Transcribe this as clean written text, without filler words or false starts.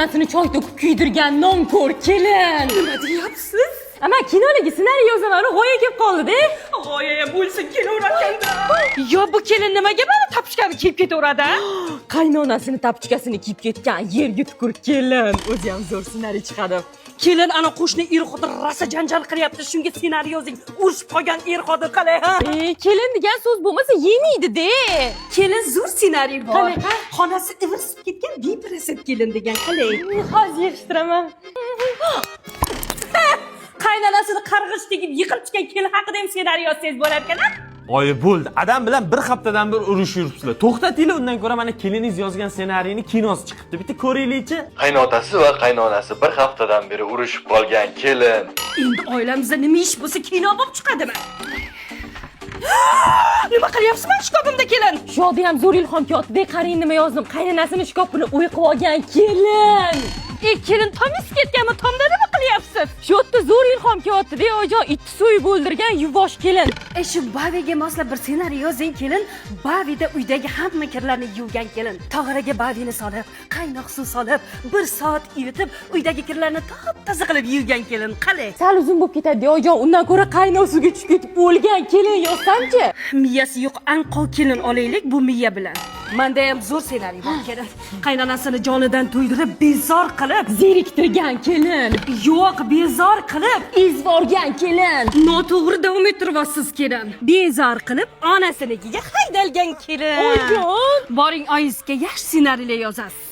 qaynonasini choy to'kib kuydirgan nonko'r kelin. Nima deyapsiz? Ama kinodagi ssenariy yozaman, g'oya kelib qoldi-da. G'oya bo'lsa kelaverganda. Yo bu kelin nimaga mana tapchkani kiyib ketaveradi? Qaynonasini tapchkasini kiyib ketgan yer yutkur kelin. O'zi ham zo'r ssenariy chiqadi. Kelin ana qo'shni er-xotin rosa janjal qilyapti. Shunga ssenariy yozing. Urushib qolgan er-xotin qalay, ha? Kelin degan so'z bo'lmasa yemaydi-da. Kelin zo'r ssenariy bor. Qalay, ha? Xonasi ivirsib ketgan depressiv kelin degan qalay. Hozir yig'ishtiraman. Qaynonasini qarg'ish tegib yiqilib chiqqan kelin haqida ham ssenariy yozsangiz bo'lar ekan-a? Oyi bo'ldi. Adam bilan bir haftadan bir urush yuribsizlar. To'xtatinglar, undan ko'ra mana keliningiz yozgan ssenariyni kinosi chiqibdi. Bitta ko'ringlar-chi. Qaynotasi va qaynonasi bir haftadan beri urushib qolgan kelin. Endi oilamizda nima ish bo'lsa kino bo'lib chiqadimi? Nima qilyapsiz shkofimda kelin? Shodi ham zo'r ilhom kotibda qarang nima yozdim. Qaynonasini shkofini o'yqib olgan kelin. Kelin tomis ketganmi? Tomda nima qilyapsiz? Shu yerda zo'r ilhom kotibda ojon itni so'yib o'ldirgan yuvosh kelin. Shu Baviga moslab bir ssenariy yozing kelin. Bavida uydagi hamma kirlarni yuvgan kelin. Tog'araga Bavini solib, qaynoq suv solib, 1 soat ivitib, uydagi kirlarni top-toza qilib yuvgan kelin. Qalay? Sal uzun bo'lib ketadi ojon. Undan ko'ra qaynoq suvga tushib ketib o'lgan kelin yozsamchi. Miyasi yo'q anqov kelin olaylik bu miya bilan. Menda ham zo'r ssenariy bor kelin. Qaynonasini jonidan to'ydirib, bezor qilib, Zeriktirgan kelin. yo'q bezor qilib, Izvorgan kelin. noto'g'ri davom ettiryapsiz kelin. Bezor qilib, onasinikiga haydalgan kelin. Ojon. Boring oyingizga yaxshi ssenariylar yozasiz.